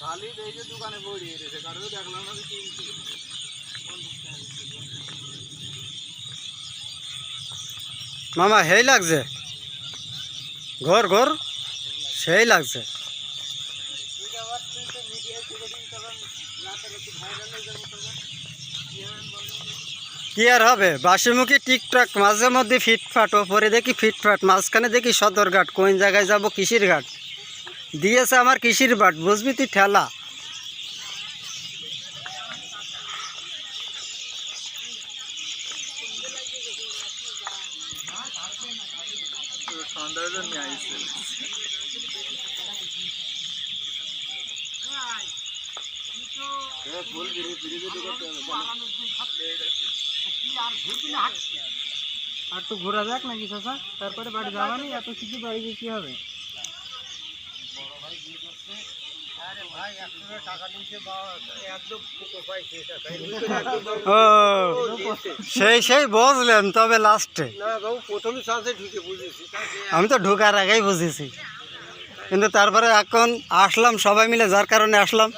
খালি এই যে দোকানে বড়িয়ে রেখেছে কারো দেখলাম না কিনতে মামা হেই লাগছে ঘর ঘর সেই লাগছে কি আর হবে বাসিমুখী টিকটক মাঝে মধ্যে ফিটফাট ওপরে দেখি ফিটফাট মাঝখানে দেখি সদরঘাট কোন জায়গায় যাব কিসির ঘাট দিয়েছে আমার কিসির বাট বুঝবি তুই ঠেলা সন্ধ্যার জন্য আইসে আর তো ঘোরা যাক নাকি চাচা তারপরে বাড়ি যাবা নি এত কিছু বাড়ি গিয়ে কি হবে ও সেই সেই বুঝলেন তবে লাস্টে আমি তো ঢোকার আগেই বুঝেছি কিন্তু তারপরে এখন আসলাম সবাই মিলে যার কারণে আসলাম